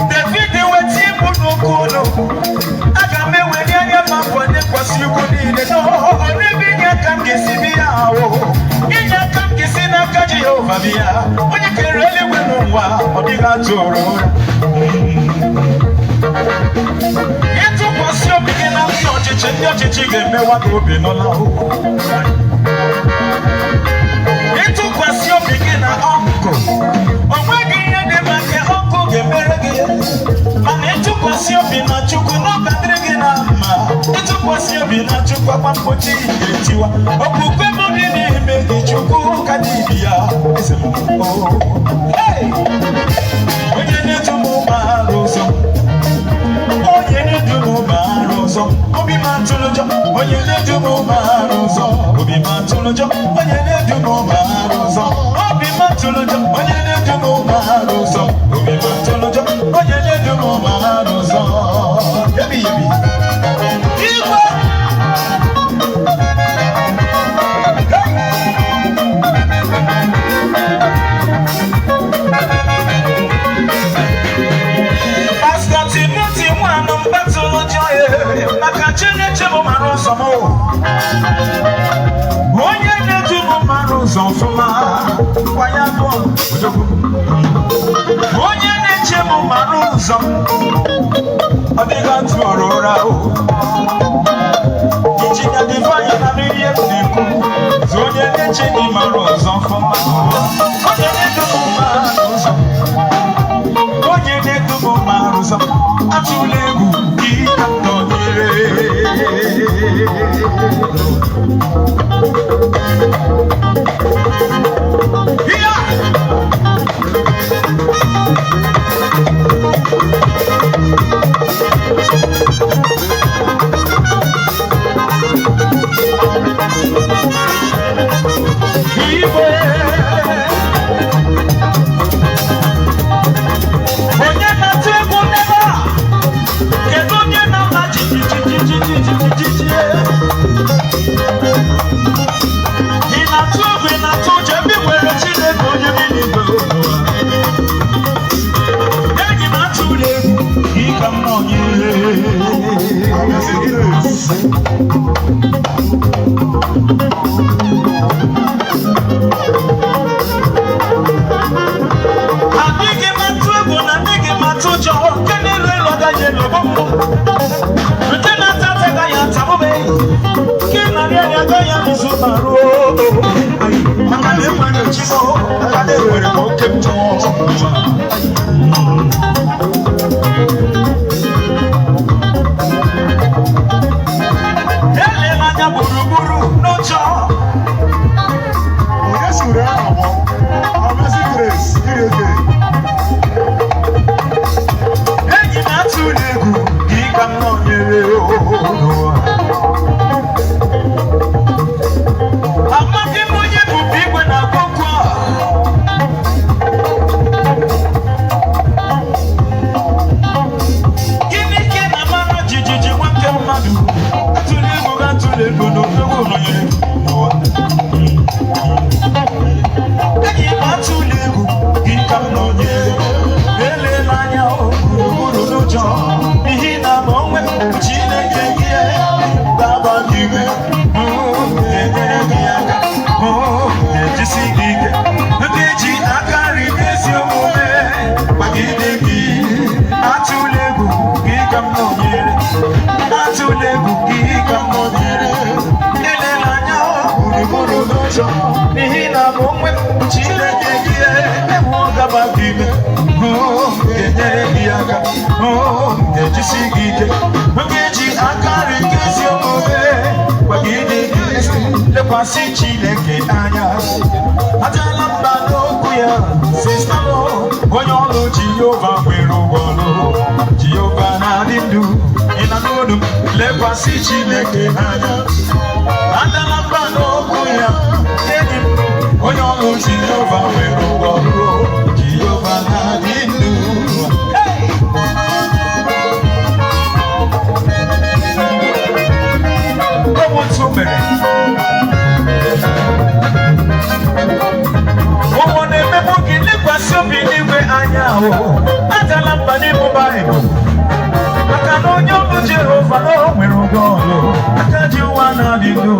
David weti munukono agame weni anya mafone kwasi ukunile no onibinya kamgisi biawo inya kamgisi na kaji Jehova bia onye kerele wenu nwa odiga torora yetu kwasi obigina ọchịchị ndị ọchịchị ga-emewa ka obi nọ na yetu kwasi obigina ọkụ onwegi ihe dị maka ọkụ ga-emere gị mana ịtụkwasị obi na Chukwu n'ọbadịrị gị na mma ịtụkwasị obi na Chukwu akwa mkpochi ga-etiwa okwukwe m dị n'ime gị Chukwu ka dịbi ya eze m onye na-edu m ụgbọala ụzọ onye na-edu m ụgbọala ụzọ obi m atụrụ ụjọ onye na-edu m ụgbọala ụzọ obi m atụrụ ụjọ onye na-edu m ụgbọala ụzọ obi m atụrụ ụjọ onye na-edu m ụgbọala ụzọ obi m atụrụ ụjọ onye na-edu m ụgbọala ụzọ yebi yebi igwe Pastor Timothy nwanụ mbatụrụ ụjọ maka Chineke m mara ụzọ m onye na-edu m mara ụzọ ọfụma gwa ya gụọ onye na-eche m mara ụzọ ọ dịghị atụ ọrụ ụra Injinia Divine na mmiri efu na-ekwu onye na-eche gị mara ụzọ ọfụma onye na-edu m mara ụzọ onye na-edu m mara ụzọ atụla egwu gị ka m nọnyere Chineke gị ewu gaba gị ime ga-enyere gị aka ga-ejisi gị ike ga-eji aka nri nke ezi omume gwa gị dị gị lekwasị Chineke anya ajala mba n'okwu ya sista m onye ọlụ Jehova nwere ụgwọ ọlụ Jehova na-adị ndụ ị na n'olu lekwasị Chineke anya ajala mba n'okwu ya enyi m onye ọlụ Jehova nwere ụgwọ ọlụ Jehova na-adị ndụ otu mere ụmụ na-emegbu gị lekwasị obi n'igwe anya ahụ ajala mba n'ịbụ Baịbụl maka na onye ọlụ Jehova na o nwere ụgwọ ọlụ aka ji ụwa na-adị ndụ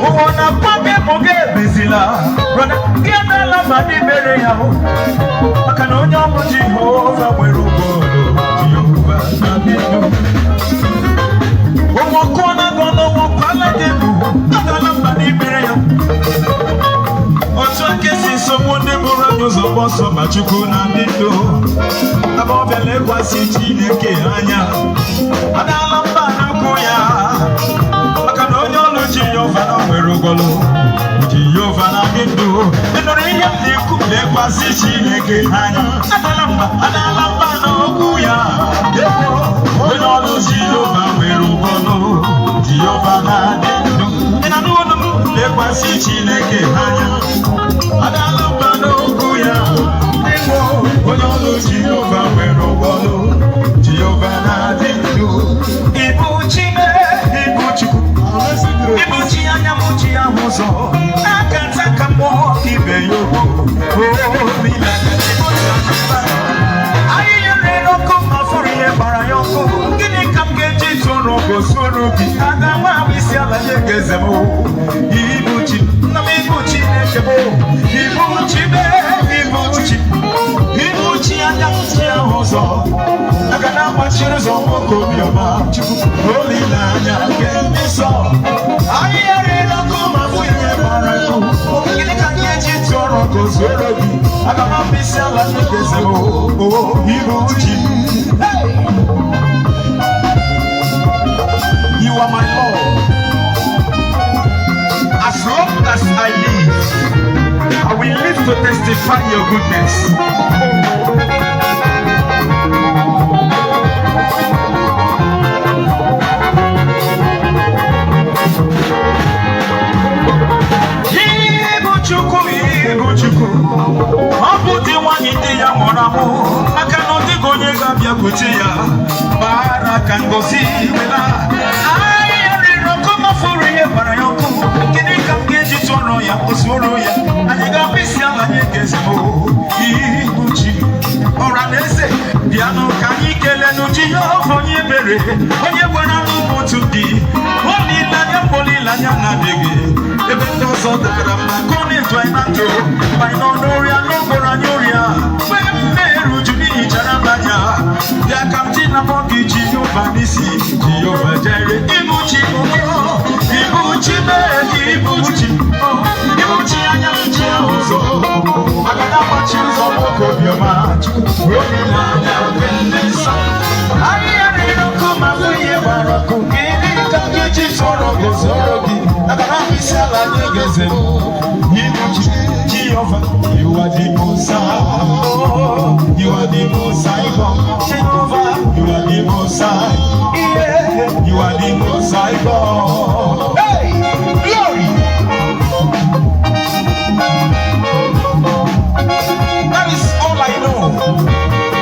ụwa na-akpọbi mụ gị ebezila brọda gị adala mba n'imere ya maka na onye ọlụ Jehova nwere ụgwọ ọlụ Jehova na-adị ndụ ụmụ ọkụ na-agọ n'ụwa kwala gị bụ adala mba n'imere ya otu aka esi nsogbu ndị bụrụ n'ụzọ gbọsọ ma Chukwu na ndị ndụ ebe ọ bịa lekwasị Chineke anya adala mba n'ukwu ya maka na onye ọlụ Jehova na nwere ụgwọlụ Jehova na ndị ndụ ịnụrụ ihe m na-ekwu lekwasị Chineke anya adala mba n'okwu ya onye ọlụ Jehova nwere ụgwọlụ Jehova na ndị ndụ ị na n'ụlọ m lekwasị Chineke anya adala mba n'okwu ya onye ọlụ Jehova nwere ụgwọlụ Jehova na-adị ndụ ịbụ Chineke ịbụ Chukwu ịbụ chi anya m chi ya ụzọ aka nta ka mmụọ ibe ya ahịhịa rere ọkụ ma fụrụ ihe gbara ya ọkụ gịnị ka m ga-eji tụrụ ọgụ soro gị aga nwa ahụ isi ala nye gị eze m ịbụ chi nna m ịbụ Chineke m ịbụ chi ịbụ chi ịbụ chi anya m chi ya ụzọ aga na-agbachiri ụzọ nwoke obiọma olileanya nke ndị nsọ ahịhịa rere ọkụ ma fụ ihe gbara ya gịnị ka m ga-eji tụrụ ọgụ soro gị aga m isi ala nye gị eze m ịbụ chi You are my Lord. As long as I live, I will live to testify your goodness. Ibu Chukwu, ọ bụ di nwanyị ndị ya mụrụ amụ maka na ọ dịghị onye ga-abịakwute ya bara ka ngozi wela ahịhịa rere ọkụ ma fụrụ ihe gbara ya ọkụ gịnị ka m ga-eji tụọrọ ya ozuru ya anyị ga-abụ isi ala nye ga-eze Ibu chi ọra na eze bịanụ ka anyị kelenụ Jehova onye ebere onye gwara n'ụmụ otu ndị olileanya na-adịghị ebe ndị ọzọ dara mma ka ọ na-edu anyị na ndụ ma anyị nọ n'ọrịa n'okporo anyị ọrịa mgbe mmerụ ju n'ihichara mmanya bịa ka m ji na mọ gị Jehova n'isi Jehova jere ịbụ chi ịbụ chi ịbụ chi anya m chi ya ụzọ maka na agbachi ụzọ nwoke obiọma olileanya nke ndị nsọ ahịhịa rere ọkụ ma bụ ihe gbara ọkụ gịnị ka m ga-eji tụọrọ gị zoro gị aga na isi ala nye gị eze ịbụ chi Jehovah, you are the most high. You are the most high God. Jehovah, you are the most high. Yeah, you are the most high God. Hey, glory. That is all I know.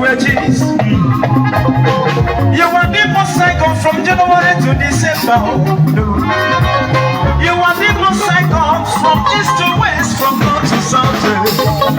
Edges. You are the most cycle from January to December. You are the most cycle from east to west, from north to south.